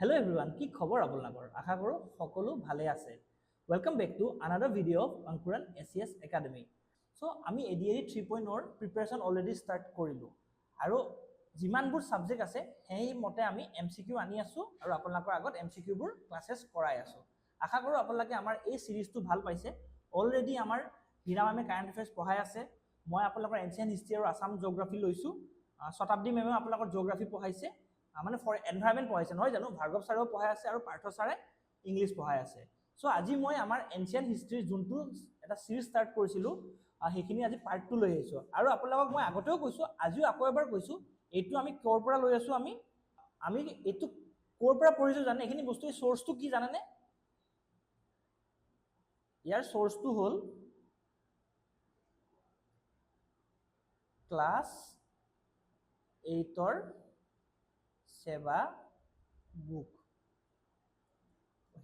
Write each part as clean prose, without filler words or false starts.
Hello everyone, কি খবৰ আপোনালোকৰ? আশা কৰোঁ সকলো ভালে আছে। Welcome back to another video of Ankuran SES Academy. So আমি ADAD 3.0 প্ৰিপাৰেচন অলৰেডি ষ্টাৰ্ট কৰিলোঁ আৰু যিমানবোৰ সাবজেক্ট আছে সেই মতে আমি MCQ আনি আছোঁ আৰু আপোনালোকৰ আগত MCQ বোৰ ক্লাसेस কৰাই আছোঁ। আশা কৰোঁ আপোনালোকে আমাৰ এই সিৰিজটো ভাল পাইছে। অলৰেডি আমাৰ হিৰামামে কাৰেণ্ট এফেয়াৰ্স পঢ়াই আছে। মই আপোনালোকৰ এনচিয়েন্ট হিষ্ট্ৰী আৰু আসাম জিঅ'গ্ৰাফি লৈছোঁ। শতাব্দী মেমে আপোনালোকৰ জিঅ'গ্ৰাফি পঢ়াইছে। মানে ফৰ এনভাইৰনমেন্ট পঢ়াইছে নহয় জানো ভাৰ্গৱ ছাৰেও পঢ়াই আছে আৰু পাৰ্থ ছাৰে ইংলিছ পঢ়াই আছে সো আজি মই আমাৰ এনচিয়েন্ট হিষ্ট্ৰী যোনটো এটা সিৰিজ ষ্টাৰ্ট কৰিছিলো সেইখিনি আজি পাৰ্ট 2 লৈ আহিছো আৰু আপোনালোকক মই আগতেও কৈছো আজিও আকৌ এবাৰ কৈছো এইটো আমি কৰ পৰা লৈ আছো আমি এইটো কৰ পৰা পঢ়িছো জানে এইখিনি বস্তু সোৰ্সটো কি জানেনে ইয়াৰ সোৰ্সটো হ'ল ক্লাস 8 ৰ सेवा बुक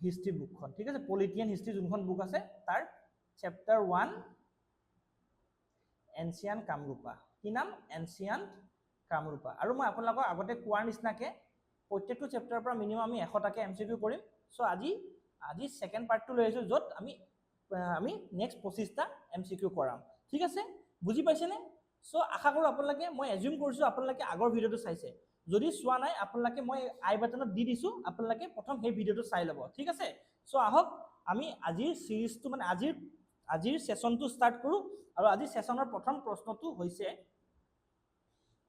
हिस्ट्री बुकখন ঠিক আছে পলিটিয়ান হিস্ট্ৰি যোনখন বুক আছে তাৰ চ্যাপ্টাৰ 1 এনচিয়েন্ট কামৰূপা কি নাম এনচিয়েন্ট কামৰূপা আৰু মই আপোনালোকক আগতে কোৱাৰ নিচিনাকে প্ৰত্যেকটো চ্যাপ্টাৰৰ পৰা মিনিমাম আমি 100 টাকে এমসিকিউ কৰিম সো আজি সেকেন্ড পাৰ্টটো লৈ আছো যত আমি নেক্সট 25 টা এমসিকিউ কৰাম ঠিক আছে বুজি পাইছেনে সো আশা কৰো আপোনালোকে মই এজিউম কৰিছো আপোনালোকে আগৰ ভিডিওটো চাইছে যদি সোৱা নাই আপোনালোকে মই আই বাটনত দি দিছো আপোনালোকে প্ৰথম সেই ভিডিওটো চাই লব ঠিক আছে সো আহক আমি আজিৰ সিৰিজটো মানে আজিৰ সেশনটো ষ্টাৰ্ট কৰো আৰু আজি সেশনৰ প্ৰথম প্ৰশ্নটো হৈছে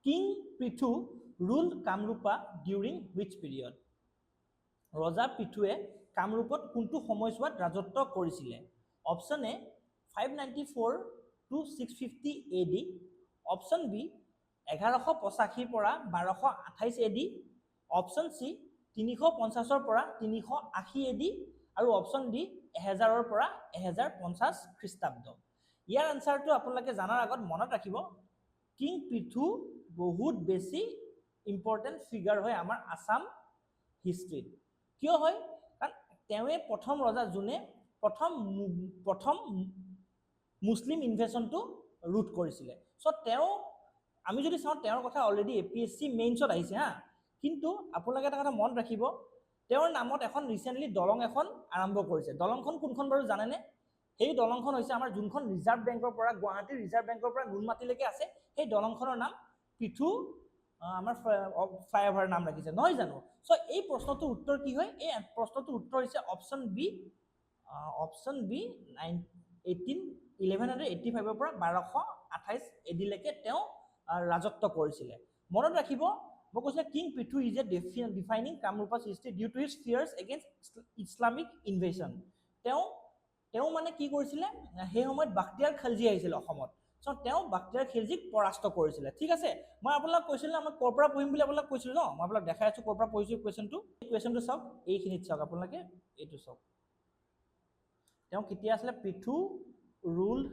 king Prithu rule Kamarupa during which period ৰজা পৃথুৱে কামৰূপত কোনটো সময়ছোৱাত ৰাজত্ব কৰিছিল option A 594 to 650 AD option B 1185 পৰা 1228 AD অপচন সি 350 পৰা 380 AD আৰু অপচন ডি 1000 ৰ পৰা 1050 খ্ৰীষ্টাব্দ ইয়াৰ আনসাৰটো আপোনালোকে জানাৰ আগত মনত ৰাখিব কিং পৃথু বহুত বেছি ইম্পৰ্টেন্ট ফিগাৰ হয় আমাৰ আসাম হিষ্ট্ৰীত কিয় হয় কাৰণ তেৱে প্ৰথম ৰজা জুনে প্ৰথম মুসলিম ইনভেশনটো ৰুট কৰিছিল সো তেও আমি যদি চাও তেওঁৰ কথা অলৰেডি এপিএসসি মেইনছত আহিছে হা কিন্তু আপোনালোকে এটা কথা মন ৰাখিব তেওঁৰ নামত এখন ৰিসেন্টলি দলং এখন আৰম্ভ কৰিছে দলংখন কোনখন বাৰু জানেনে সেই দলংখন হৈছে আমাৰ যোনখন ৰিজাৰ্ভ বেংকৰ পৰা গুৱাহাটী ৰিজাৰ্ভ বেংকৰ পৰা নুনমাটিলৈকে আছে সেই দলংখনৰ নাম পৃথু আমাৰ ফ্লাইওভাৰ নাম ৰাখিছে নহয় জানো সো এই প্ৰশ্নটোৰ উত্তৰ কি হয় এই প্ৰশ্নটোৰ উত্তৰ হৈছে অপচন বি 1185 ৰ পৰা 1228 এডি লৈকে তেওঁ ৰাজত্ব কৰিছিল মনত ৰাখিব মই কৈছিল king Prithu is a defining Kamarupa's history due to his fears against Islamic invasion তেওঁ মানে কি কৰিছিল সেই সময়ত বাখতিয়াৰ খালজি আহিছিল অসমত সো তেওঁ বাখতিয়াৰ খালজিক পৰাস্ত কৰিছিল ঠিক আছে মই আপোনালোকক কৈছিল না মই কৰ পৰা পঢ়িম বুলি আপোনালোকক কৈছিল ন মই আপোনালোকক দেখাই আছো কৰ পৰা পঢ়িছো কোৱেশ্চনটো চাওক এইখিনিত চাওক আপোনালোকে এইটো চাওক তেওঁ কেতিয়া আছিল Prithu rule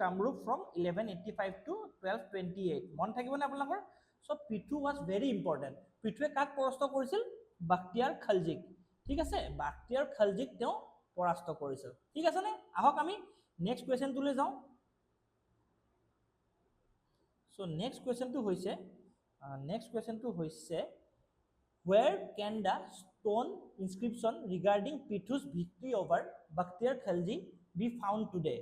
Kamrup from 1185 to 1228 মন থাকিব না আপোনালোকৰ so Prithu was very important পৃথুৱে কাক পৰাস্ত কৰিছিল বাখতিয়াৰ খালজিক ঠিক আছে বাখতিয়াৰ খালজিক তেওঁ পৰাস্ত কৰিছিল ঠিক আছে নে আহক আমি নেক্সট কোৱেশ্চনটোলৈ যাও সো নেক্সট কোৱেশ্চনটো হৈছে where can the stone inscription regarding Prithu's victory over Bakhtiar Khalji be found today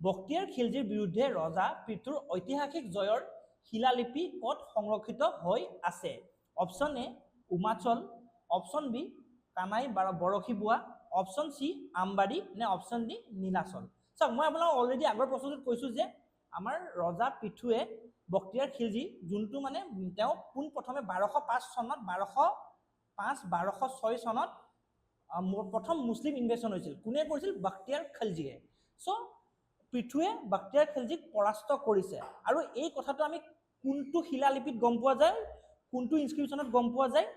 Bakhtiar Khaljiৰ বিৰুদ্ধে ৰজা পৃথুৰ ঐতিহাসিক জয়ৰ শিলালিপি কত সংৰক্ষিত হৈ আছে অপচন এ উমাচল অপচন বি কানাই বৰখিবুৱা অপচন সি আমবাৰী নে অপচন ডি নীলাচল সব মই আপোনাক অলৰেডি আগৰ প্ৰশ্নটোত কৈছো যে আমাৰ ৰজা পৃথুৱে বখতিয়াৰ খিলজি যোনটো মানে তেওঁ কোন প্ৰথমে 1205 চনত 1206 চনত প্ৰথম মুসলিম ইনভেশন হৈছিল কোনে কৰিছিল বখতিয়াৰ খালজিয়ে সো পৃথুৱে বখতিয়াৰ খালজিক পৰাস্ত কৰিছে আৰু এই কথাটো আমি কোনটো শিলালিপিত গম পোৱা যায় কোনটো ইনস্ক্ৰিপচনত গম পোৱা যায়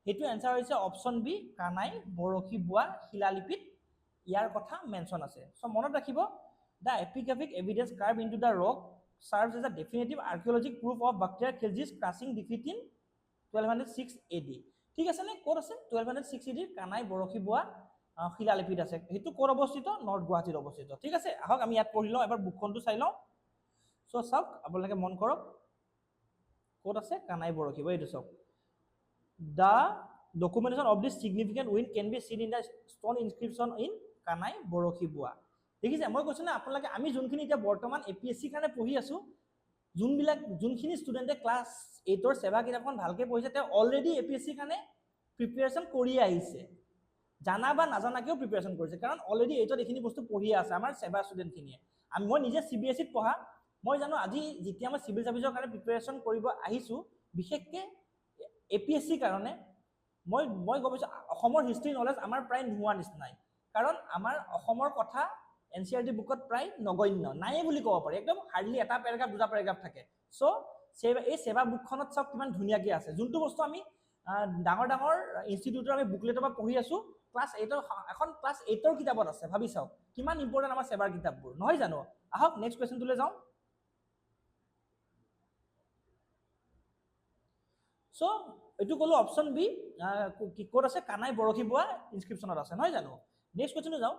হেতু আনসাৰ হৈছে অপচন বি কানাই বৰখিবুৱা শিলালিপিত ইয়াৰ কথা মেনশন আছে সো মনত ৰাখিব the epigraphic evidence carved into the rock serves as a definitive archaeological proof of Bakhtiar Khilji's crushing defeat in 1206 AD ঠিক আছে নে কোড আছে 1206 AD কানাই বৰখিবুৱা শিলালিপিত আছে হেতু কোড অৱস্থিত নৰ্থ গুৱাহাটীত অৱস্থিত ঠিক আছে আহক আমি ইয়াত পঢ়ি লওঁ এবাৰ বুকখনটো চাই লওঁ সো চাওক আপোনালোকে মন কৰক কোড আছে কানাই বৰখিবুৱা এইটো চাওক the documentation of this significant win can be seen in the stone inscription in Kanai Borokhibua. দেখিছে মই কৈছো না আপোনালোকে আমি যোনখিনি এতিয়া বৰ্তমান এপিএসসি কাৰণে পঢ়ি আছো যোনখিনি ষ্টুডেণ্টে ক্লাছ 8 ৰ সেৱা কিতাপখন ভালকে পঢ়িছে তেওঁ অলৰেডি এপিএসসি কাৰণে প্ৰিপাৰেচন কৰি আহিছে জানা বা নাজানাকেও প্ৰিপাৰেচন কৰিছে কাৰণ অলৰেডি 8 ত এইখিনি বস্তু পঢ়ি আছে আমাৰ সেৱা ষ্টুডেণ্টখিনিয়ে মই নিজে সিবিএসইত পঢ়া মই জানো আজি যেতিয়া মই সিভিল সাৰ্ভিসৰ কাৰণে প্ৰিপাৰেচন কৰিব আহিছো বিশেষকৈ এপিএসসি কাৰণে মই গবেষণা অসমৰ হিষ্ট্ৰি নলেজ আমাৰ প্ৰায় নোহোৱা নিচিনাই কাৰণ আমাৰ অসমৰ কথা এনসিআৰটি বুকত প্ৰায় নগণ্য নাই বুলি ক'ব পাৰি একদম হাৰ্ডলি এটা পেৰাগ্ৰাফ দুটা পেৰাগ্ৰাফ থাকে সো এই সেৱা বুকখনত সব কিমান ধুনীয়াকৈ আছে যোনটো বস্তু আমি ডাঙৰ ডাঙৰ ইনষ্টিটিউটৰ আমি বুকলেটৰ পৰা পঢ়ি আছো ক্লাছ 8 এখন ক্লাছ 8 ৰ কিতাপত আছে ভাবি চাওক কিমান ইম্পৰ্টেন্ট আমাৰ সেৱাৰ কিতাপবোৰ নহয় জানো আহক নেক্সট কোৱেশ্চনটোলৈ যাওঁ সো এটু কলো অপশন বি কি কোড আছে কানাই বৰখিবুৱা ইনস্ক্ৰিপশনত আছে নহয় জানো নেক্সট কোৱেশ্চন যাও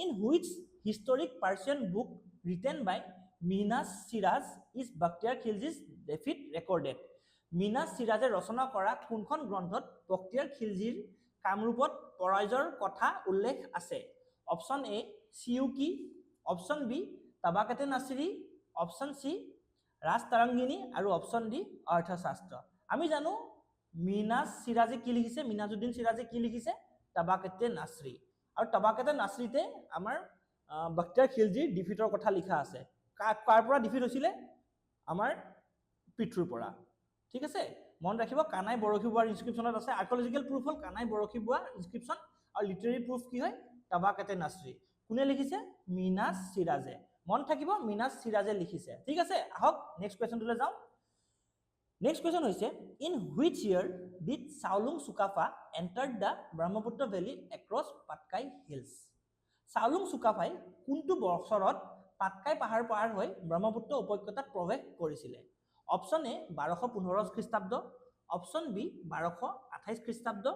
in which historic Persian book written by Minhaj Siraj is Bakhtiyar Khalji's defeat recorded Minhaj সিৰাজে ৰচনা কৰা কোনখন গ্ৰন্থত বখতিয়াৰ খিলজিৰ কামৰূপত পৰাজয়ৰ কথা উল্লেখ আছে অপশন এ সিউকি option B Tabaqat-i Nasiri option C Rajatarangini আৰু অপশন ডি অৰ্থশাস্ত্ৰ আমি জানো মিনাস সিৰাজে কি লিখিছে মিনাজউদ্দিন সিৰাজে কি লিখিছে তাবাকাতে নাসিৰী আৰু তাবাকাতে নাসিৰীতে আমাৰ বখতিয়াৰ খিলজিৰ ডিফিটৰ কথা লিখা আছে কাৰ পৰা ডিফিট হৈছিল আমাৰ পিতৃৰ পৰা ঠিক আছে মন ৰাখিব কানাই বৰখিবুৱাৰ ইনস্ক্ৰিপশনত আছে আৰ্কিঅলজিক্যাল প্ৰুফ হল কানাই বৰখিবুৱা ইনস্ক্ৰিপশন আৰু লিটাৰেৰী প্ৰুফ কি হয় তাবাকাতে নাসিৰী কোনে লিখিছে মিনাস সিৰাজে মন থাকিব মিনাস সিৰাজে লিখিছে ঠিক আছে আহক নেক্সট কোৱেশ্চনটোলৈ যাওঁ নেক্সট কোৱেশ্চন হৈছে in which year did Chaolung Sukaphaa entered the Brahmaputra valley across Patkai hills Chaolung চুকাফাই কোনটো বছৰত পাটকাই পাহাৰ পাৰ হৈ ব্ৰহ্মপুত্ৰ উপত্যকাত প্ৰৱেশ কৰিছিলে অপশন এ 1215 খ্ৰীষ্টাব্দ অপশন বি 1228 খ্ৰীষ্টাব্দ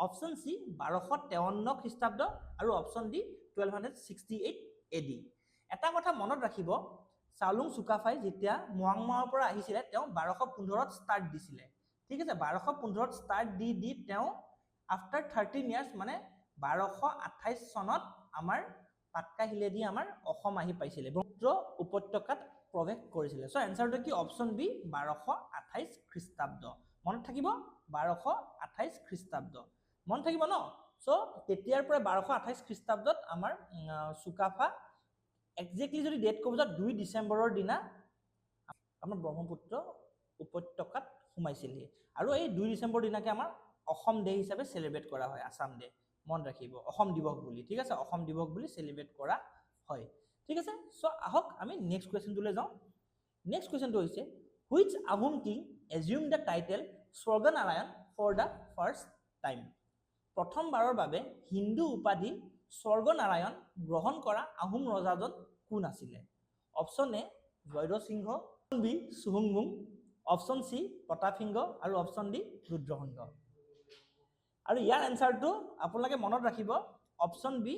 অপশন সি 1253 খ্ৰীষ্টাব্দ আৰু অপশন ডি 1268 এডি এটা কথা মনত ৰাখিব চাওলুং চুকাফাই যেতিয়া মোৱাংমাওৰ পৰা আহিছিলে তেওঁ 1215ত ষ্টাৰ্ট দিছিলে ঠিক আছে 1215ত ষ্টাৰ্ট দি তেওঁ আফটাৰ 13 ইয়াৰ্স মানে 1228 চনত আমাৰ পাটকাই হিলেদি আমাৰ অসম আহি পাইছিলে ব্ৰহ্মপুত্ৰ উপত্যকাত প্ৰৱেশ কৰিছিলে সো এনসাৰটো কি অপশন বি 1228 খ্ৰীষ্টাব্দ মনত থাকিব 1228 খ্ৰীষ্টাব্দ মন থাকিব ন সো তেতিয়াৰ পৰা 1228 খ্ৰীষ্টাব্দত আমাৰ চুকাফা এক্স্যাক্টলি যদি ডেট কব যা 2 ডিসেম্বৰৰ দিনা আমাৰ ব্ৰহ্মপুত্ৰ উপত্যকাত সোমাইছিল আৰু এই 2 ডিসেম্বৰ দিনাকে আমাৰ অসম ডে হিচাপে সেলিব্ৰেট কৰা হয় আসাম ডে মন ৰাখিব অসম দিৱস বুলি ঠিক আছে অসম দিৱস বুলি সেলিব্ৰেট কৰা হয় ঠিক আছে সো আহক আমি নেক্সট কোৱেশ্চনটোলৈ যাওঁ নেক্সট কোৱেশ্চনটো হৈছে which Ahom king assume the title Swarganarayan for the first time প্ৰথমবাৰৰ বাবে হিন্দু উপাধি স্বৰ্গনাৰায়ণ গ্ৰহণ কৰা আহোম ৰজাজন কোন আছিল option A Jayadhwaj Singha option B সুহুংমুং অপশন সি প্ৰতাপ সিংহ আৰু অপশন ডি ৰুদ্ৰসিংহ আৰু ইয়াৰ এনসাৰটো আপোনালোকে মনত ৰাখিব অপশন বি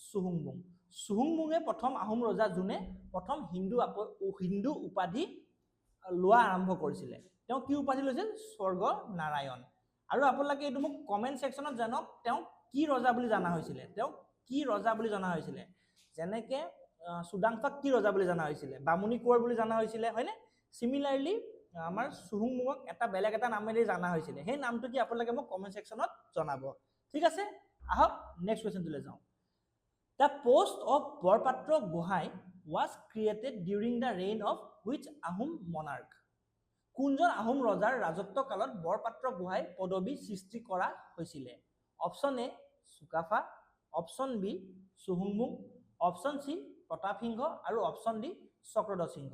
সুহুংমুং সুহুংমুঙে প্ৰথম আহোম ৰজা যোনে প্ৰথম হিন্দু উপাধি লোৱা আৰম্ভ কৰিছিলে তেওঁ কি উপাধি লৈছিল স্বৰ্গনাৰায়ণ আৰু আপোনালোকে এইটো মোক কমেন্ট সেকশনত জানক তেওঁ কি ৰজা বুলি জানা হৈছিল তেওঁ কি ৰজা বুলি জানা হৈছিল যেনেকে সুদাংফাক কি ৰজা বুলি জানা হৈছিল বামুনি কোঁৱৰ বুলি জানা হৈছিল হয়নে সিমিলাৰলি আমাৰ সুহুংমুঙক এটা বেলেগ এটা নামেৰে জানা হৈছিল সেই নামটো কি আপোনালোকে মোক কমেন্ট সেকশনত জনাব ঠিক আছে আহক নেক্সট কোৱেশ্চনটোলৈ যাওঁ The post of Borpatra Gohai was created during the reign of which Ahom monarch? কোনজন আহোম ৰজাৰ ৰাজত্ব কালত বৰপাত্ৰ গোহাই পদবী সৃষ্টি কৰা হৈছিল option A Sukaphaa option B সুহুংমুং অপশন সি প্ৰতাপ সিংহ আৰু অপশন ডি চক্ৰধ্বজ সিংহ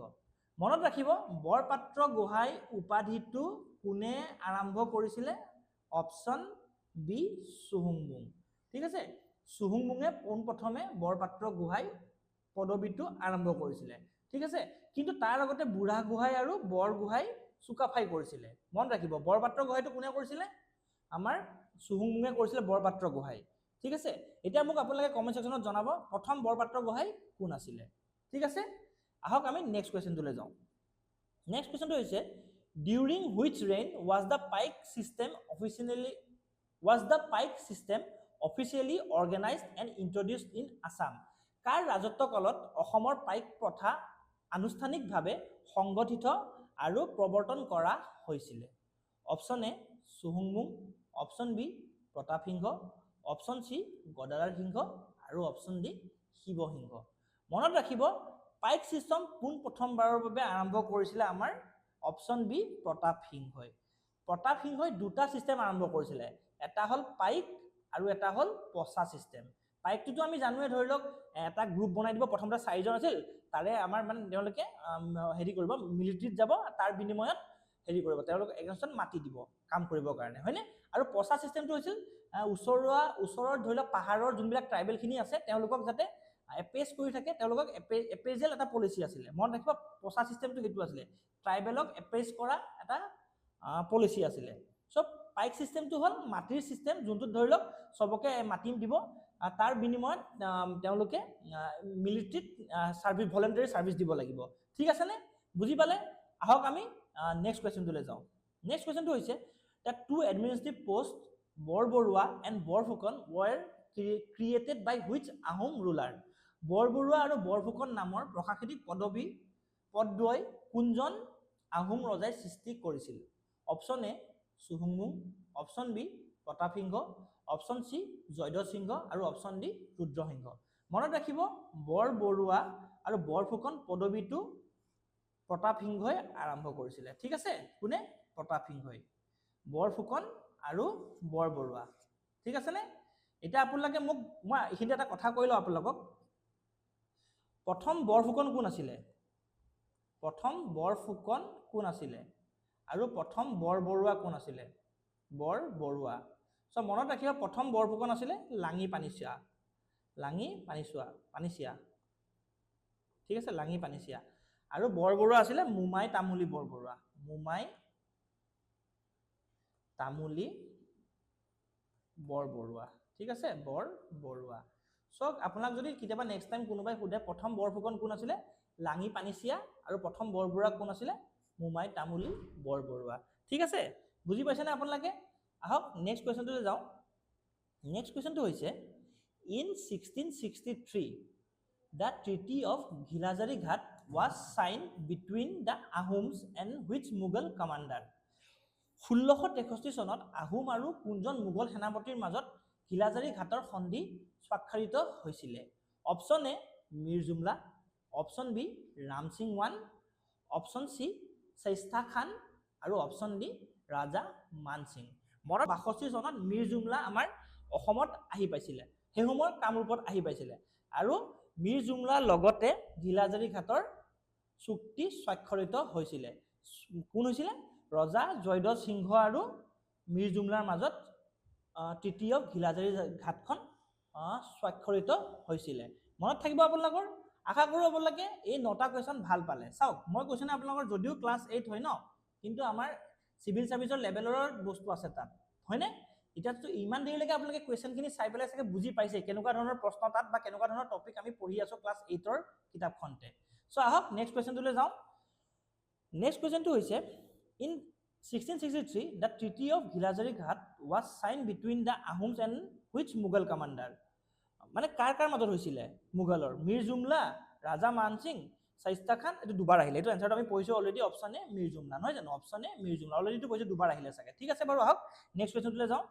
মনত ৰাখিব বৰপাত্ৰ গোহাই উপাধিটো কোনে আৰম্ভ কৰিছিল অপশন বি সুহুংমুং ঠিক আছে সুহুংমুঙে পোনপ্ৰথমে বৰপাত্ৰ গোহাই পদবীটো আৰম্ভ কৰিছিল ঠিক আছে কিন্তু তাৰ আগতে বুঢ়া গোহাই আৰু বৰ গোহাই চুকাফাই কৰিছিল মন ৰাখিব বৰপাত্ৰ গোহাইটো কোনে কৰিছিল আমাৰ সুহুংমুঙে কৰিছিল বৰপাত্ৰ গোহাই ঠিক আছে এতিয়া মোক আপোনালোকে কমেন্ট সেকশনত জনাব প্ৰথম বৰপাত্ৰ গোহাই কোন আছিল ঠিক আছে আহক আমি নেক্সট কোৱেশ্চনটোলৈ যাওঁ নেক্সট কোৱেশ্চনটো হৈছে during which reign was the paik system officially was the Pike system officially organized and introduced in Assam? কাৰ ৰাজত্বকালত অসমৰ পাইক প্ৰথা আনুষ্ঠানিকভাৱে সংগঠিত আৰু প্ৰৱৰ্তন কৰা হৈছিল? অপশ্যন এ চুহুংমুং, option B Pratap Singha, option C Gadadhar Singha আৰু অপশ্যন ডি শিৱসিংহ। মনত ৰাখিব পাইক সিস্টেম পোন প্ৰথমবাৰৰ বাবে আৰম্ভ কৰিছিলে আমাৰ অপশ্যন বি প্ৰতাপ সিংহই। প্ৰতাপ সিংহই দুটা সিস্টেম আৰম্ভ কৰিছিলে, এটা হ'ল পাইক আৰু এটা হ'ল পছা সিস্টেম। পাইকটোতো আমি জানোৱে, ধৰি লওক এটা গ্ৰুপ বনাই দিব, প্ৰথমতে 4জন আছিল, তাৰে আমাৰ মানে তেওঁলোকে হেৰি কৰিব, মিলিটাৰীত যাব, তাৰ বিনিময়ত হেৰি কৰিব, তেওঁলোক এজনজন মাতি দিব কাম কৰিবৰ কাৰণে, হয়নে? আৰু পছা সিস্টেমটো হৈছিল ওচৰৰ ধৰি লওক পাহাৰৰ যোনবিলাক ট্ৰাইবেলখিনি আছে তেওঁলোকক যাতে এপেজ কৰি থাকে, তেওঁলোকক এপেজেল এটা পলিচি আছিলে। মনত ৰাখিব পছা সিস্টেমটো সেইটো আছিলে, ট্ৰাইবেলক এপেজ কৰা এটা পলিচি আছিলে। চ' পাইক সিস্টেমটো হ'ল মাটিৰ সিস্টেম, যোনটোত ধৰি লওক চবকে মাটি দিব, তাৰ বিনিময়ত তেওঁলোকে মিলিটাৰীত চাৰ্ভিচ, ভলেণ্টাৰী চাৰ্ভিচ দিব লাগিব। ঠিক আছেনে? বুজি পালে? আহক আমি নেক্সট কুৱেশ্যনটোলৈ যাওঁ। নেক্সট কুৱেশ্যনটো হৈছে the two administrative post Borbarua and Borphukan were created by which Ahom ruler? Borbarua আৰু বৰফুকন নামৰ প্ৰশাসনিক পদদ্বয় কোনজন আহোম ৰজাই সৃষ্টি কৰিছিল? অপশ্যন এ চুহুংমুং, option B Pratap Singha, option C Jayadhwaj Singha আৰু অপশ্যন ডি ৰুদ্ৰসিংহ। মনত ৰাখিব বৰবৰুৱা আৰু বৰফুকন পদবীটো প্ৰতাপ সিংহই আৰম্ভ কৰিছিলে। ঠিক আছে? কোনে? প্ৰতাপ সিংহই। বৰফুকন আৰু বৰবৰুৱা। ঠিক আছেনে? এতিয়া আপোনালোকে মোক মই এইখিনিতে এটা কথা কৈ লওঁ আপোনালোকক, প্ৰথম বৰফুকন কোন আছিলে? প্ৰথম বৰফুকন কোন আছিলে আৰু প্ৰথম বৰবৰুৱা কোন আছিলে? বৰবৰুৱা। চ' মনত ৰাখিব প্ৰথম বৰফুকন আছিলে লাঙি পানীচিয়া, ঠিক আছে, লাঙি পানীচিয়া। আৰু বৰবৰুৱা আছিলে মোমাই তামুলী বৰবৰুৱা, মোমাই তামুলী বৰবৰুৱা। ঠিক আছে, বৰবৰুৱা। চ' আপোনাক যদি কেতিয়াবা নেক্সট টাইম কোনোবাই সোধে প্ৰথম বৰফুকন কোন আছিলে? লাঙি পানীচিয়া, আৰু প্ৰথম বৰবৰুৱা কোন আছিলে? মোমাই তামুলী বৰবৰুৱা। ঠিক আছে, বুজি পাইছেনে আপোনালোকে? আহক নেক্সট কুৱেশ্যনটোলৈ যাওঁ। নেক্সট কুৱেশ্যনটো হৈছে ইন 1663 দ্য ট্ৰিটি অফ ঘিলাজাৰী ঘাট was sign between the Ahoms and which Mughal commander? 1663 চনত আহোম আৰু কোনজন মোগল সেনাপতিৰ মাজত ঘিলাজাৰী ঘাটৰ সন্ধি স্বাক্ষৰিত হৈছিলে? Option A Mir Jumla, option B Ram Singh one, option C Shaista Khan আৰু অপশ্যন ডি ৰাজা মান সিং। 62 চনত মীৰ জুমলা আমাৰ অসমত আহি পাইছিলে, সেই সময়ত কামৰূপত আহি পাইছিলে, আৰু মীৰ জুমলাৰ লগতে ঘিলাজাৰী ঘাটৰ চুক্তি স্বাক্ষৰিত হৈছিলে। কোন হৈছিলে? ৰজা জয়ধ্বজ সিংহ আৰু মীৰ জুমলাৰ মাজত তৃতীয় ঘিলাজাৰী ঘাটখন স্বাক্ষৰিত হৈছিলে। মনত থাকিব আপোনালোকৰ? আশা কৰোঁ আপোনালোকে এই 9টা কুৱেশ্যন ভাল পালে। চাওক মই কৈছোঁ নে আপোনালোকৰ যদিও ক্লাছ 8 হয় ন, কিন্তু আমাৰ চিভিল ছাৰ্ভিচৰ লেভেলৰ বস্তু আছে তাত, হয়নে? এতিয়াতো ইমান দেৰিলৈকে আপোনালোকে কুৱেশ্যনখিনি চাই পেলাই চাগে বুজি পাইছে কেনেকুৱা ধৰণৰ প্ৰশ্ন তাত বা কেনেকুৱা ধৰণৰ টপিক আমি পঢ়ি আছোঁ ক্লাছ 8ৰ কিতাপখনতে। চ' আহক নেক্সট কুৱেশ্যনটোলৈ যাওঁ। নেক্সট কুৱেশ্যনটো হৈছে ইন 1663 দ্য ট্ৰিটি অফ ঘিলাজাৰী ঘাট was sign between the Ahoms and which Mughal commander? মানে কাৰ মাজত হৈছিলে? মোগলৰ মীৰ জুমলা, ৰাজা মান সিং, শ্বেস্তা খান। এইটো দুবাৰ আহিলে, এইটো এনচাৰটো আমি পঢ়িছোঁ অলৰেডি, অপশ্যন এ মীৰ জুমলা, নহয় জানো? অপশ্যন এ মীৰ জুমলা অলৰেডিটো পঢ়িছোঁ, দুবাৰ আহিলে চাগে। ঠিক আছে বাৰু, আহক নেক্সট কুৱেশ্যনটোলৈ যাওঁ।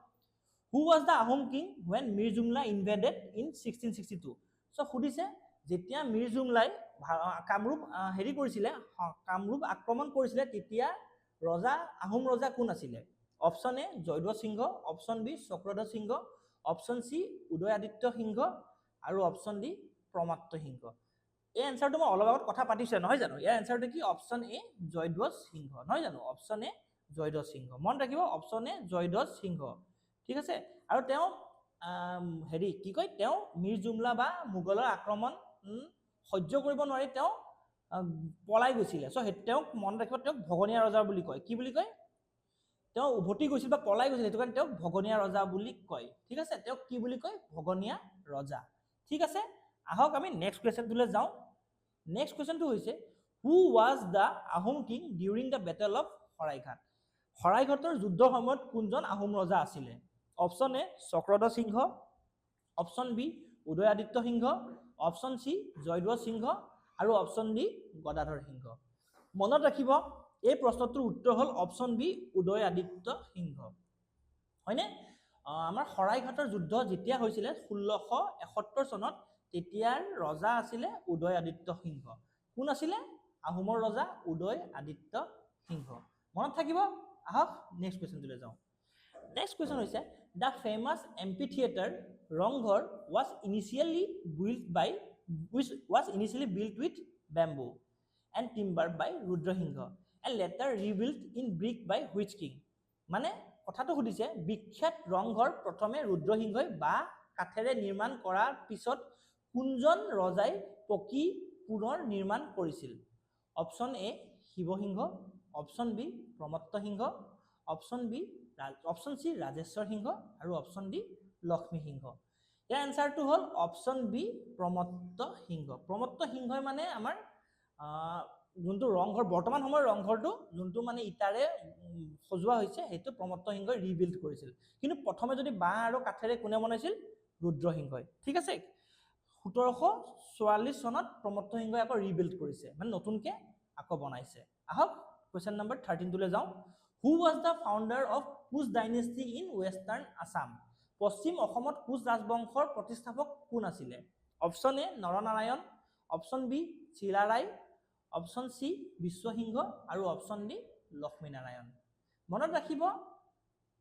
Who was the Ahom king when Mir Jumla invaded in 1662? চ' সুধিছে যেতিয়া মীৰ জুমলাই কামৰূপ হেৰি কৰিছিলে, কামৰূপ আক্ৰমণ কৰিছিলে, তেতিয়া আহোম ৰজা কোন আছিলে? Option A Jayadhwaj Singha, option B Chakradhwaj Singha, option C Udayaditya Singha আৰু অপশ্যন ডি প্ৰমাত্য সিংহ। এই এনচাৰটো মই অলপ আগত কথা পাতিছে, নহয় জানো? ইয়াৰ এনচাৰটো কি? অপশ্যন এ জয়ধ্বজ সিংহ, নহয় জানো? অপশ্যন এ জয়ধ্বজ সিংহ। মনত ৰাখিব অপশ্যন এ জয়ধ্বজ সিংহ। ঠিক আছে, আৰু তেওঁ হেৰি কি কয়, তেওঁ মীৰ জুমলা বা মোগলৰ আক্ৰমণ সহ্য কৰিব নোৱাৰি তেওঁ পলাই গৈছিলে। চ' তেওঁক মনত ৰাখিব, তেওঁক ভগনীয়া ৰজা বুলি কয়। কি বুলি কয়? তেওঁ উভতি গৈছিল বা পলাই গৈছিল, সেইটো কাৰণে তেওঁক ভগনীয়া ৰজা বুলি কয়। ঠিক আছে, তেওঁক কি বুলি কয়? ভগনীয়া ৰজা। ঠিক আছে, আহক আমি নেক্সট কুৱেশ্যনটোলৈ যাওঁ। নেক্সট কুৱেশ্যনটো হৈছে who was the Ahom king during the battle of Saraighat? শৰাইঘাটৰ যুদ্ধৰ সময়ত কোনজন আহোম ৰজা আছিলে? Option A Chakradhwaj Singha, option B Udayaditya Singha, option C Jayadhwaj Singha আৰু অপশ্যন ডি গদাধৰ সিংহ। মনত ৰাখিব এই প্ৰশ্নটোৰ উত্তৰ হ'ল অপশ্যন বি উদয়াদিত্য সিংহ। হয়নে? আমাৰ শৰাইঘাটৰ যুদ্ধ যেতিয়া হৈছিলে 1671 চনত, তেতিয়াৰ ৰজা আছিলে উদয়াদিত্য সিংহ। কোন আছিলে? আহোমৰ ৰজা উদয়াদিত্য সিংহ। মনত থাকিব। আহক নেক্সট কুৱেশ্যনটোলৈ যাওঁ। নেক্সট কুৱেশ্যন হৈছে the famous amphitheatre Rangghar was initially built with bamboo and timber by Rudrasingha and later rebuilt in brick by which king? মানে কথাটো সুধিছে বিখ্যাত ৰংঘৰ প্ৰথমে ৰুদ্ৰসিংহই বা কাঠেৰে নিৰ্মাণ কৰাৰ পিছত কোনজন ৰজাই পকী পুনৰ নিৰ্মাণ কৰিছিল? Option A Sivasingha, option B Pramatta Singha, option C Rajeswar Singha আৰু অপশ্যন ডি লক্ষ্মী সিংহ। ইয়াৰ এনচাৰটো হ'ল অপশ্যন বি প্ৰমত্ত সিংহ। প্ৰমত্ত সিংহই মানে আমাৰ যোনটো ৰংঘৰ, বৰ্তমান সময়ৰ ৰংঘৰটো যোনটো মানে ইটাৰে সজোৱা হৈছে, সেইটো প্ৰমত্ত সিংহই ৰিবিল্ড কৰিছিল। কিন্তু প্ৰথমে যদি বাঁহ আৰু কাঠেৰে কোনে বনাইছিল? ৰুদ্ৰসিংহই। ঠিক আছে। 1744 চনত প্ৰমত্ত সিংহই আকৌ ৰিবিল্ড কৰিছে, মানে নতুনকৈ আকৌ বনাইছে। আহক কুৱেশ্যন নম্বৰ 13 যাওঁ। Who was the founder of Koch dynasty in western Assam? পশ্চিম অসমত কোচ ৰাজবংশৰ প্ৰতিষ্ঠাপক কোন আছিলে? Option A Naranarayan, option B Chilarai, option C Biswa Singha আৰু অপশ্যন ডি লক্ষ্মীনাৰায়ণ। মনত ৰাখিব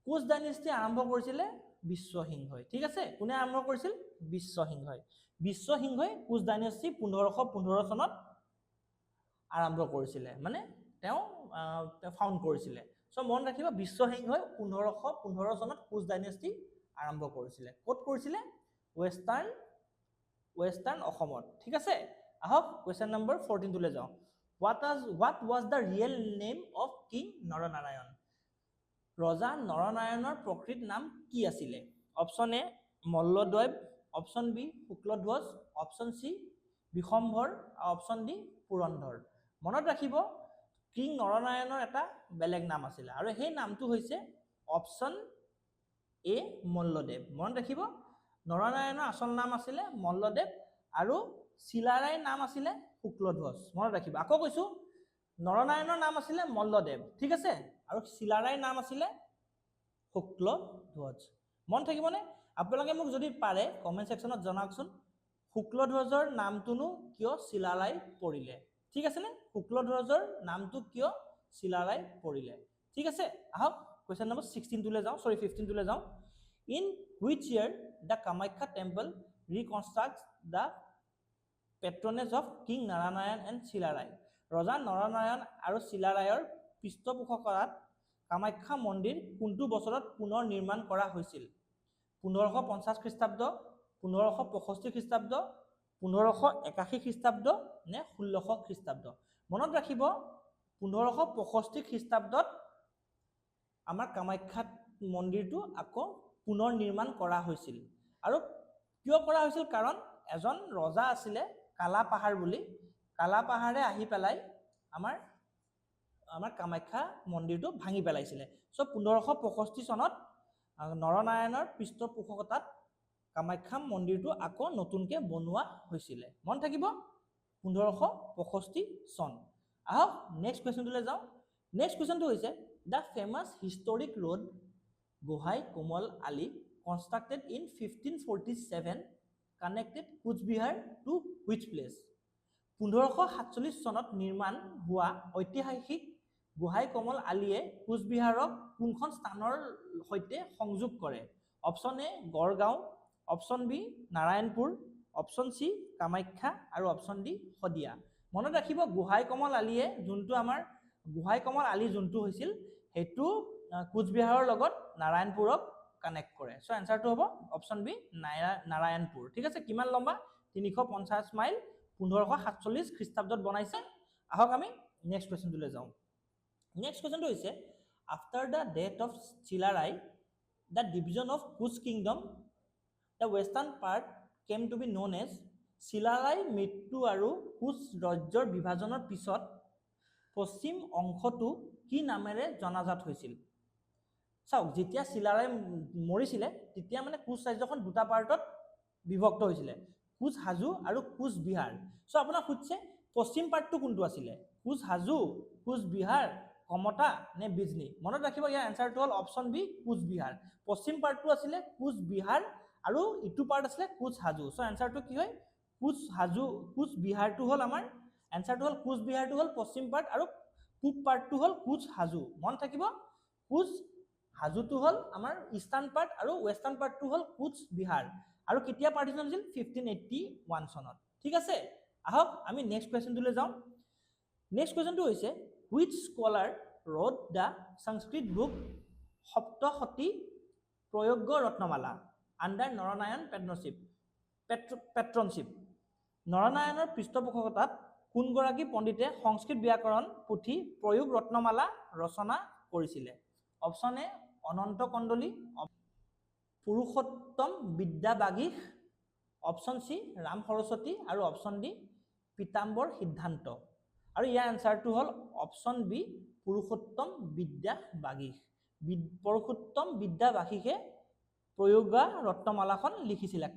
কোচ ডাইনেষ্টি আৰম্ভ কৰিছিলে বিশ্বসিংহই। ঠিক আছে। কোনে আৰম্ভ কৰিছিল? বিশ্বসিংহই। বিশ্বসিংহই কোচ ডাইনেষ্টি 1515 চনত আৰম্ভ কৰিছিলে, মানে তেওঁ ফাউণ্ড কৰিছিলে। চ' মনত ৰাখিব বিশ্বসিংহই 1515 চনত কোচ ডাইনেষ্টি আৰম্ভ কৰিছিলে। ক'ত কৰিছিলে? ৱেষ্টাৰ্ণ অসমত। ঠিক আছে। আহক কুৱেশ্যন নম্বৰ 14 যাওঁ। What was the real name of king Naranarayan? ৰজা নৰনাৰায়ণৰ প্ৰকৃত নাম কি আছিলে? Option A Malladev, option B Shukladhwaj, option C Bishwambhar আৰু অপশ্যন ডি পুৰন্ধৰ। মনত ৰাখিব কিং নৰনাৰায়ণৰ এটা বেলেগ নাম আছিলে আৰু সেই নামটো হৈছে অপশ্যন এ মল্লদেৱ। মনত ৰাখিব নৰনাৰায়ণৰ আচল নাম আছিলে মল্লদেৱ আৰু চিলাৰায়ৰ নাম আছিলে শুক্লধ্বজ। মনত ৰাখিব। আকৌ কৈছোঁ নৰনাৰায়ণৰ নাম আছিলে মল্লদেৱ। ঠিক আছে। আৰু চিলাৰায়ৰ নাম আছিলে শুক্লধ্বজ। মন থাকিবনে? আপোনালোকে মোক যদি পাৰে কমেণ্ট ছেকশ্যনত জনাওকচোন শুক্লধ্বজৰ নামটোনো কিয় চিলাৰায় পৰিলে? ঠিক আছেনে? শুক্লধ্বজৰ নামটো কিয় চিলাৰায় পৰিলে? ঠিক আছে। আহক কুৱেশ্যন নম্বৰ 15 যাওঁ। In which year the Kamakhya temple reconstruct the patronage of king Naranarayan and Chilarai? ৰজা নৰনাৰায়ণ আৰু চিলাৰায়ৰ পৃষ্ঠপোষকতাত কামাখ্যা মন্দিৰ কোনটো বছৰত পুনৰ নিৰ্মাণ কৰা হৈছিল? 1550 খ্ৰীষ্টাব্দ, 1565 খ্ৰীষ্টাব্দ, 1581 খ্ৰীষ্টাব্দ নে 1600 খ্ৰীষ্টাব্দ? মনত ৰাখিব 1565 খ্ৰীষ্টাব্দত আমাৰ কামাখ্যা মন্দিৰটো আকৌ পুনৰ নিৰ্মাণ কৰা হৈছিল। আৰু কিয় কৰা হৈছিল? কাৰণ এজন ৰজা আছিলে কালাপাহাৰ বুলি, কালাপাহাৰে আহি পেলাই আমাৰ কামাখ্যা মন্দিৰটো ভাঙি পেলাইছিলে। চ' 1565 চনত নৰনাৰায়ণৰ পৃষ্ঠপোষকতাত কামাখ্যা মন্দিৰটো আকৌ নতুনকৈ বনোৱা হৈছিলে। মন থাকিব 1565 চন। আহক নেক্সট কুৱেশ্যনটোলৈ যাওঁ। নেক্সট কুৱেশ্যনটো হৈছে the famous historic road Gohain Kamal Ali constructed in 1547 connected Coochbehar to which place? 1547 চনত নিৰ্মাণ হোৱা ঐতিহাসিক গোহাই কমল আলিয়ে কোচবিহাৰক কোনখন স্থানৰ সৈতে সংযোগ কৰে? Option A Gargaon, option B Narayanpur, option C Kamakhya আৰু অপশ্যন ডি শদিয়া। মনত ৰাখিব গোহাই কমল আলিয়ে যোনটো আমাৰ গোহাই কমল আলি যোনটো হৈছিল সেইটো কোচবিহাৰৰ লগত নাৰায়ণপুৰক কানেক্ট কৰে। চ' এনচাৰটো হ'ব অপশ্যন বি নাৰায়ণপুৰ। ঠিক আছে। কিমান লম্বা? 350 মাইল, 1547 খ্ৰীষ্টাব্দত বনাইছে। আহক আমি নেক্সট কুৱেশ্যনটোলৈ যাওঁ। নেক্সট কুৱেশ্যনটো হৈছে after the death of Chilarai the division of Koch kingdom the western part came to be known as? Chilarai মৃত্যু আৰু কোচ ৰাজ্যৰ বিভাজনৰ পিছত পশ্চিম অংশটো কি নামেৰে জনাজাত হৈছিল? চাওক যেতিয়া চিলাৰাই মৰিছিলে তেতিয়া মানে কোচ ৰাজ্যখন দুটা পাৰ্টত বিভক্ত হৈছিলে, কোচ হাজো আৰু কোচ বিহাৰ। চ' আপোনাক সুধিছে পশ্চিম পাৰ্টটো কোনটো আছিলে, কোচ হাজো, কোচ বিহাৰ, কমতা নে বিজনী? মনত ৰাখিব ইয়াৰ এনসাৰটো হ'ল অপশ্যন বি কোচ বিহাৰ। পশ্চিম পাৰ্টটো আছিলে কোচ বিহাৰ আৰু ইটো পাৰ্ট আছিলে কোচ হাজো। চ' এনসাৰটো কি হয় কোচ হাজো, কোচ বিহাৰটো হ'ল আমাৰ এনসাৰটো হ'ল কোচ বিহাৰটো হ'ল পশ্চিম পাৰ্ট আৰু পূব পাৰ্টটো হ'ল কোচ হাজো। মন থাকিব কোচ হাজোটো হ'ল আমাৰ ইষ্টাৰ্ণ পাৰ্ট আৰু ৱেষ্টাৰ্ণ পাৰ্টটো হ'ল কোচ বিহাৰ। আৰু কেতিয়া পাৰ্টিশ্যন হৈছিল 1581 চনত। ঠিক আছে, আহক আমি নেক্সট কুৱেশ্যনটোলৈ যাওঁ। নেক্সট কুৱেশ্যনটো হৈছে which scholar wrote the Sanskrit book Saptashati Prayog Ratnamala under Naranarayan patronship. নৰনাৰায়ণৰ পৃষ্ঠপোষকতাত কোনগৰাকী পণ্ডিতে সংস্কৃত ব্যাকৰণ পুথি প্ৰয়োগ ৰত্নমালা ৰচনা কৰিছিলে? Option A Ananta Kandali, Purushottam Vidyabagish, option C Ram Saraswati আৰু অপশ্যন ডি পীতাম্বৰ সিদ্ধান্ত। আৰু ইয়াৰ এনসাৰটো হ'ল অপশ্যন বি পুৰুষোত্তম বিদ্যাবাগীশ। পুৰুষোত্তম বিদ্যাবাগীশে প্ৰয়োগা ৰত্নমালাখন লিখিছিলে।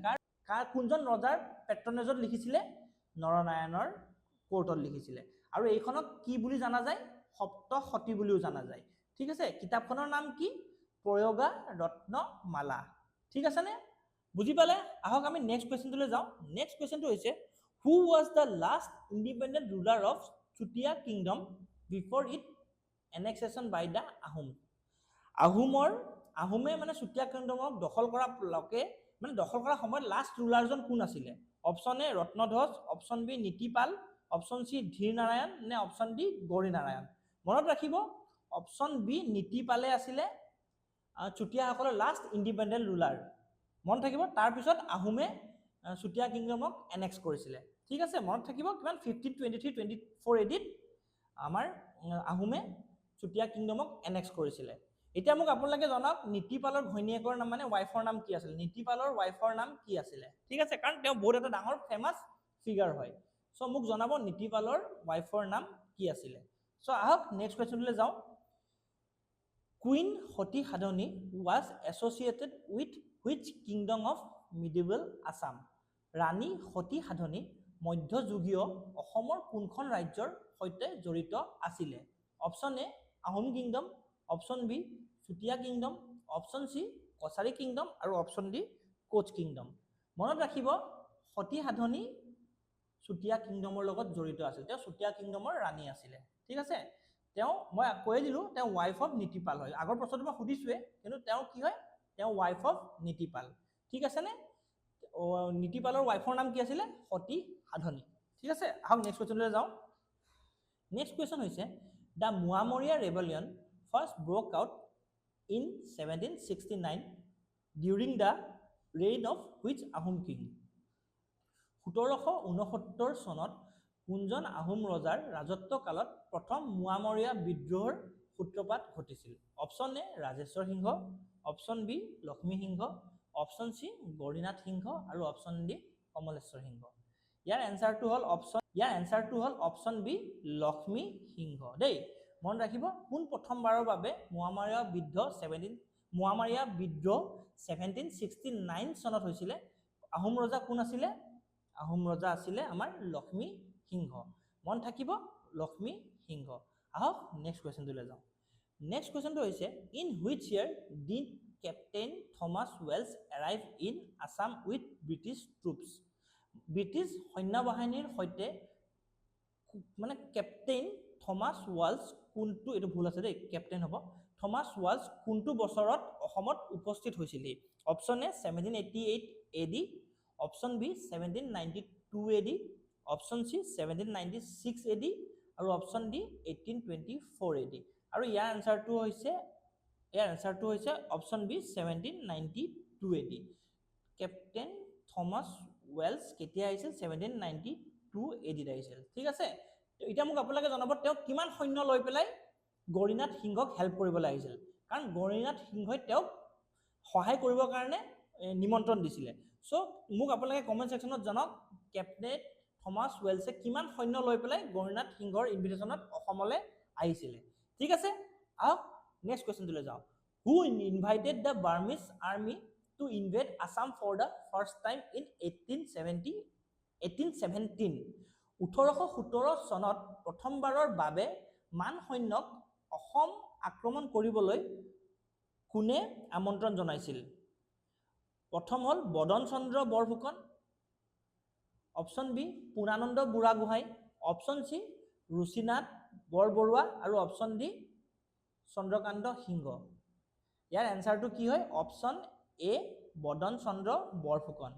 কোনজন ৰজাৰ পেট্ৰনেজত লিখিছিলে? নৰনাৰায়ণৰ কোৰ্টত লিখিছিলে। আৰু এইখনক কি বুলি জনা যায়? সপ্তশতী বুলিও জনা যায়। ঠিক আছে, কিতাপখনৰ নাম কি? প্ৰয়োগা ৰত্নমালা। ঠিক আছে নে? বুজি পালে? আহক আমি নেক্সট কুৱেশ্যনটোলৈ যাওঁ। নেক্সট কুৱেশ্যনটো হৈছে who was the last independent ruler of Chutia kingdom before it annexation by the Ahom? আহোমে মানে চুতীয়া কিংডমক দখল কৰা লকে মানে দখল কৰাৰ সময়ত লাষ্ট ৰুলাৰজন কোন আছিলে? Option A Ratnadhwaj, option B Nitipal, option C Dhir Narayan নে অপশ্যন ডি গৌৰী নাৰায়ণ? মনত ৰাখিব অপশ্যন বি নীতিপালে আছিলে চুতীয়াসকলৰ লাষ্ট ইণ্ডিপেণ্ডেণ্ট ৰুলাৰ। মনত থাকিব তাৰপিছত আহোমে চুতীয়া কিংডমক এনেক্স কৰিছিলে। ঠিক আছে, মনত থাকিব কিমান 1523-24 এডিত আমাৰ আহোমে চুতীয়া কিংডমক এনেক্স কৰিছিলে। এতিয়া মোক আপোনালোকে জনাওক নীতিপালৰ ঘৈণীয়েকৰ নাম মানে ৱাইফৰ নাম কি আছিলে? নীতিপালৰ ৱাইফৰ নাম কি আছিলে? ঠিক আছে, কাৰণ তেওঁ বহুত এটা ডাঙৰ ফেমাছ ফিগাৰ হয়। চ' মোক জনাব নীতিপালৰ ৱাইফৰ নাম কি আছিলে? চ' আহক নেক্সট কুৱেশ্যনলৈ যাওঁ। Queen Sati Sadhani was associated with which kingdom of medieval Assam? ৰাণী সতী সাধনী মধ্যযুগীয় অসমৰ কোনখন ৰাজ্যৰ সৈতে জড়িত আছিলে? Option A Ahom kingdom, option B Chutia kingdom, option C Kachari kingdom আৰু অপশ্যন ডি কোচ কিংডম। মনত ৰাখিব সতী সাধনী চুতীয়া কিংডমৰ লগত জড়িত আছিল। তেওঁ চুতীয়া কিংডমৰ ৰাণী আছিলে। ঠিক আছে, তেওঁ মই কৈ দিলোঁ তেওঁ ৱাইফ অফ নীতিপাল হয়। আগৰ প্ৰশ্নটো মই সুধিছোৱে, কিন্তু তেওঁ কি হয়? তেওঁ ৱাইফ অফ নীতিপাল। ঠিক আছে নে? নীতিপালৰ ৱাইফৰ নাম কি আছিলে? সতী সাধনী। ঠিক আছে, আহক নেক্সট কুৱেশ্যনলৈ যাওঁ। নেক্সট কুৱেশ্যন হৈছে the Moamoria revolution first broke out in 1769 during the reign of which Ahom king? 1769 চনত কোনজন আহোম ৰজাৰ ৰাজত্ব কালত প্ৰথম মোৱামৰীয়া বিদ্ৰোহৰ সূত্ৰপাত ঘটিছিল? Option A Rajeswar Singha, option B Lakshmi Singha, option C Gaurinath Singha আৰু অপশ্যন ডি কমলেশ্বৰ সিংহ। ইয়াৰ এনসাৰটো হ'ল অপশ্যন বি লক্ষ্মী সিংহ দেই। মনত ৰাখিব কোন প্ৰথমবাৰৰ বাবে মোৱামৰীয়া বিদ্ৰোহ 1769 চনত হৈছিলে? আহোম ৰজা কোন আছিলে? আহোম ৰজা আছিলে আমাৰ লক্ষ্মী সিংহ। মন থাকিব লক্ষ্মী সিংহ। আহক নেক্সট কুৱেশ্যনটোলৈ যাওঁ। নেক্সট কুৱেশ্যনটো হৈছে in which year did captain Thomas Welsh arrive in Assam with British troops? British সৈন্য বাহিনীৰ সৈতে মানে কেপ্টেইন থমাছ ৱালছ কোনটো, এইটো ভুল আছে দেই, কেপ্টেইন হ'ব, থমাছ ৱালছ কোনটো বছৰত অসমত উপস্থিত হৈছিল? Option A 1788 AD, option B 1792 AD, option C 1796 AD আৰু অপশ্যন ডি 1824 AD। আৰু ইয়াৰ এনসাৰটো হৈছে option B 1792 AD। Captain Thomas Welsh কেতিয়া আহিছিল? 1792 AD আহিছিল। ঠিক আছে, এতিয়া মোক আপোনালোকে জনাব তেওঁ কিমান সৈন্য লৈ পেলাই গৌৰীনাথ সিংহক হেল্প কৰিবলৈ আহিছিল? কাৰণ গৌৰীনাথ সিংহই তেওঁক সহায় কৰিবৰ কাৰণে নিমন্ত্ৰণ দিছিলে। চ' মোক আপোনালোকে কমেণ্ট ছেকশ্যনত জনাওক কেপ্টেইন থমাছ ৱেলছে কিমান সৈন্য লৈ পেলাই গৌৰীনাথ সিংহৰ ইনভিটেশ্যনত অসমলৈ আহিছিলে? ঠিক আছে, আহক নেক্সট কুৱেশ্যনটোলৈ যাওঁ। who invited the Burmese army to invade Assam for the first time in 1817 1817 চনত প্ৰথমবাৰৰ বাবে মান সৈন্যক অসম আক্ৰমণ কৰিবলৈ কোনে আমন্ত্ৰণ জনাইছিল প্ৰথম হল Badan Chandra Borphukan option B Purnananda Burhagohain option C Ruchinath Borbarua আৰু অপশন ডি চন্দ্ৰকান্ত সিংহ ইয়াৰ এনসাৰটো কি হয় অপশন এ বদন চন্দ্ৰ বৰফুকন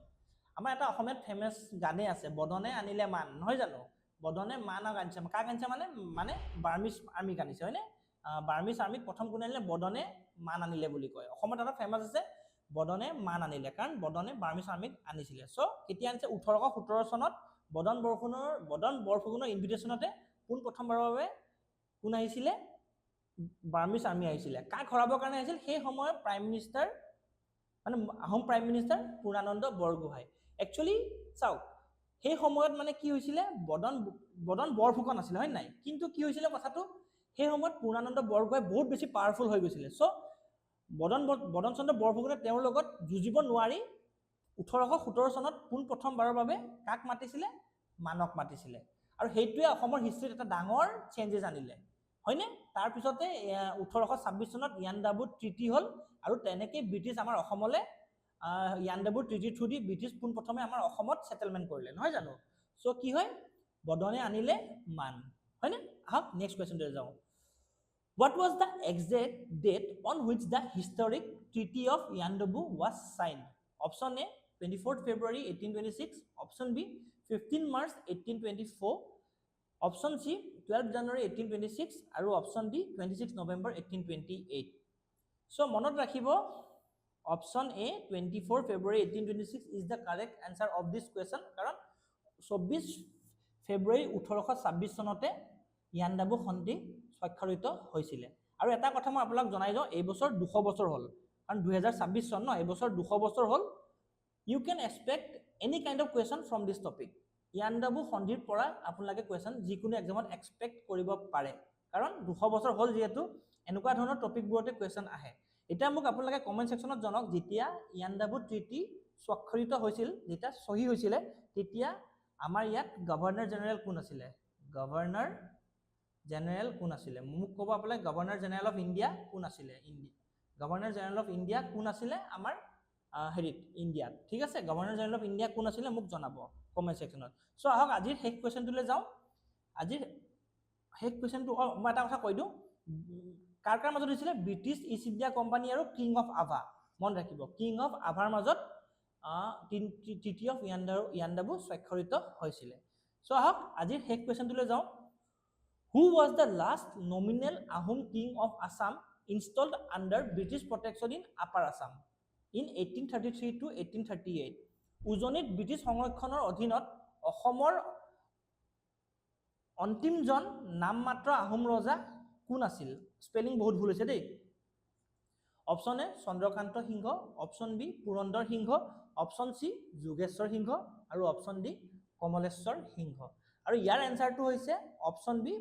আমাৰ এটা অসমীয়াত ফেমাস গানে আছে বদনে আনিলে মান নহয় জানো বদনে মান আনিছে কাক আনিছে মানে বাৰ্মিজ আৰ্মিক আনিছে হয়নে বাৰ্মিজ আৰ্মিক প্ৰথম কোনে আনিলে বদনে মান আনিলে বুলি কয় অসমত এটা ফেমাস আছে বদনে মান আনিলে কাৰণ বদনে বাৰ্মিজ আৰ্মিক আনিছিলে সো কেতিয়া আনিছে 1817 চনত বদন বৰফুকনৰ ইনভিটেশনতে কোন প্ৰথমবাৰৰ বাবে কোন আহিছিলে বাৰ্মিজ আৰ্মি আহিছিলে কাক হৰাবৰ কাৰণে আহিছিল সেই সময়ৰ প্ৰাইম মিনিষ্টাৰ মানে Ahom prime minister Purnananda Borgohain actually চাওক সেই সময়ত মানে কি হৈছিলে বদন বৰফুকন আছিল হয় নাই কিন্তু কি হৈছিলে কথাটো সেই সময়ত পুৰানন্দ বৰগোহাঁই বহুত বেছি পাৱাৰফুল হৈ গৈছিলে সো বদন চন্দ্ৰ বৰফুকনে তেওঁৰ লগত যুঁজিব নোৱাৰি 1817 চনত পোন প্ৰথমবাৰৰ বাবে কাক মাতিছিলে মানক মাতিছিলে আৰু সেইটোৱে অসমৰ হিষ্ট্ৰীত এটা ডাঙৰ চেঞ্জেছ আনিলে হয়নে তাৰ পিছতে 1826 চনত ইয়াণ্ডাবু ট্ৰিটি হল আৰু তেনেকৈ ব্ৰিটিছ আমাৰ অসমলে ইয়াণ্ডাবু ট্ৰিটি থ্ৰু দি ব্ৰিটিছ পোন প্ৰথমে আমাৰ অসমত সেটেলমেন্ট কৰিলে নহয় জানো সো কি হয় বদনে আনিলে মান হয়নে আহক নেক্সট কোৱেশ্চনটো যাও What was the exact date on which the historic Treaty of Yandabu was signed? Option A 24th February 1826, option B 15 March 1824, option C 12 January 1826 আৰু option D 26 November 1828. So মনত ৰাখিব option A 24 February 1826 is the correct answer of this question কাৰণ 24 ফেব্ৰুৱাৰী 1826 চনতে Yandabo সন্ধি স্বাক্ষৰিত হৈছিল আৰু এটা কথা মই আপোনাক জনাই যাও এই বছৰ 200 বছৰ হল কাৰণ 2026 চন ন এই বছৰ 200 বছৰ হল you can expect any kind of question from this topic Yandabo সন্ধিৰ পৰা আপোনালোকে কোৱেশ্চন যিকোনো এক্সামত এক্সপেক্ট কৰিব পাৰে কাৰণ 200 বছৰ হল যেহেতু এনেকুৱা ধৰণৰ টপিক বোৰতে কোৱেশ্চন আহে এটা মোক আপোনালোকে কমেন্ট সেকশনত জনাওক যেতিয়া ইয়াণ্ডাবু ট্ৰিটি স্বাক্ষৰিত হৈছিল যেতিয়া সহি হৈছিল তেতিয়া আমাৰ ইয়াত গভৰ্ণৰ জেনেৰেল কোন আছিল গভৰ্ণৰ জেনেৰেল কোন আছিল মোক কব আপোনালোকে গভৰ্ণৰ জেনেৰেল অফ ইণ্ডিয়া কোন আছিল গভৰ্ণৰ জেনেৰেল অফ ইণ্ডিয়া কোন আছিল আমাৰ হেৰিত ইণ্ডিয়া ঠিক আছে গভৰ্ণৰ জেনেৰেল অফ ইণ্ডিয়া কোন আছিল মোক জনাব কমেন্ট সেকশনত সো আহক আজিৰ শেষ কোৱেশ্চনটোলৈ যাও আজিৰ শেষ কোৱেশ্চনটো মই এটা কথা কৈ দিও কাৰ মাজত হৈছিল ব্ৰিটিছ ইষ্ট ইণ্ডিয়া কোম্পানী আৰু কিং অফ আভা মন ৰাখিব কিং অফ আভাৰ মাজত ট্ৰিটি অফ ইয়াণ্ডাবু স্বাক্ষৰিত হৈছিল সো আহক আজিৰ শেষ কোৱেশ্চনটোলৈ যাও Who was the last nominal Ahom king of Assam installed under British protection in Upper Assam in 1833 to 1838? উজনিত ব্ৰিটিছ সংৰক্ষণৰ অধীনত অসমৰ অন্তিমজন নামমাত্ৰ আহোম ৰজা কোন আছিল স্পেলিং বহুত ভুল হৈছে দেই option A Chandrakanta Singha option B Purandar Singha option C Jogeswar Singha আৰু অপশন ডি কমলেশ্বৰ সিংহ আৰু ইয়াৰ এনসাৰটো হৈছে অপশন বি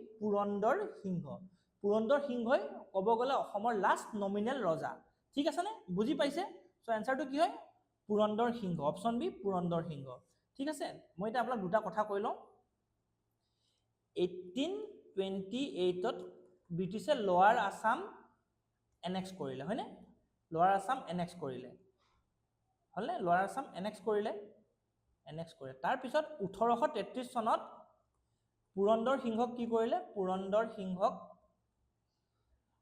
পুৰন্দৰ সিংহই কব গলে অসমৰ লাষ্ট নমিনেল ৰজা ঠিক আছে নে বুজি পাইছে সো এনসাৰটো কি হয় পুৰন্দৰ সিংহ অপশন বি পুৰন্দৰ সিংহ ঠিক আছে মই এটা আপোনাক দুটা কথা কৈ লওঁ 1828 ত ব্ৰিটিছে লোৱাৰ আসাম এনেক্স কৰিলে হয়নে লোৱাৰ আসাম এনেক্স কৰিলে হলে লোৱাৰ আসাম এনেক্স কৰিলে তাৰ পিছত 1833 চনত পুৰন্দৰ সিংহক কি কৰিলে পুৰন্দৰ সিংহক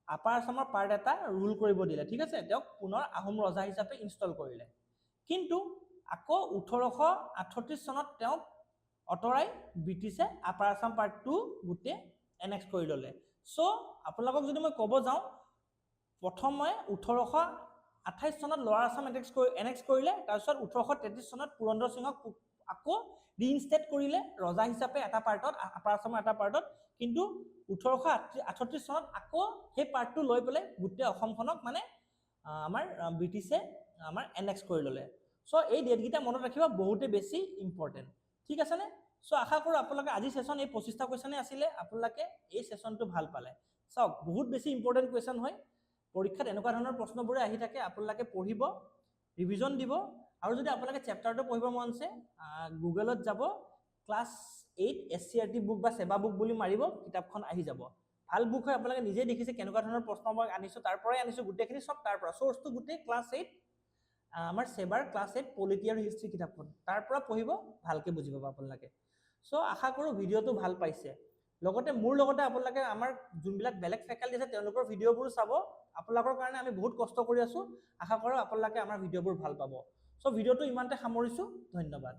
আপাৰ আসামৰ পাৰ্ট এটা ৰুল কৰিব দিলে ঠিক আছে তেওঁক পুনৰ আহোম ৰজা হিচাপে ইনষ্টল কৰিলে কিন্তু আকৌ 1838 চনত তেওঁক অটৰাই ব্ৰিটিছে আপাৰ আসাম পাৰ্টটো গুটে এনেক্স কৰি ললে সো আপোনালোকক যদি মই ক'ব যাওঁ প্ৰথমে 1828 চনত লোৱাৰ আসাম এনেক্স কৰিলে তাৰ পিছত 1833 চনত পুৰন্দৰ সিংহক আকৌ ৰিইনষ্টেট কৰিলে ৰজা হিচাপে এটা পাৰ্টত আপাৰ আসামৰ এটা পাৰ্টত কিন্তু 1838 চনত আকৌ সেই পাৰ্টটো লৈ পেলাই গুটে অসমখনক মানে আমাৰ ব্ৰিটিছে আমাৰ এনেক্স কৰি ললে সো এই ডেট গিটা মনত ৰাখিবা বহুতে বেছি ইম্পৰ্টেন্ট ঠিক আছে নে সো আশা কৰো আপোনালোকে আজি সেশন এই 25টা কোৱেশ্চনে আছিল আপোনালোকে এই সেশনটো ভাল পালে চাওক বহুত বেছি ইম্পৰ্টেন্ট কোৱেশ্চন হয় পৰীক্ষাত এনেকুৱা ধৰণৰ প্ৰশ্নবোৰে আহি থাকে, আপোনালোকে পঢ়িব, ৰিভিজন দিব, আৰু যদি আপোনালোকে চেপ্টাৰটো পঢ়িব মন আছে গুগলত যাব, ক্লাছ 8 SCRT বুক বা সেৱা বুক বুলি মাৰিব, কিতাপখন আহি যাব। ভাল বুক হয়, আপোনালোকে নিজে দেখিছে কেনেকুৱা ধৰণৰ প্ৰশ্ন মই আনিছো, তাৰ পৰাই আনিছো গোটেইখিনি, সব তাৰ পৰা, সোৰ্সটো গোটেই ক্লাছ 8 আমাৰ সেৱাৰ ক্লাছ 8 পলিটি আৰু হিষ্ট্ৰী কিতাপখন, তাৰ পৰা পঢ়িব, ভালকে বুজি পাব আপোনালোকে। সো আশা কৰো ভিডিঅ'টো ভাল পাইছে। লগতে মোৰ লগতে আপোনালোকে আমাৰ যোনবিলাক বেলেগ ফেকাল্টি আছে তেওঁলোকৰ ভিডিঅ'বোৰ চাব, আপোনালোকৰ কাৰণে আমি বহুত কষ্ট কৰি আছো, আশা কৰো আপোনালোকে আমাৰ ভিডিঅ'বোৰ ভাল পাব। সো ভিডিঅ'টো ইমানতে সামৰিছো, ধন্যবাদ।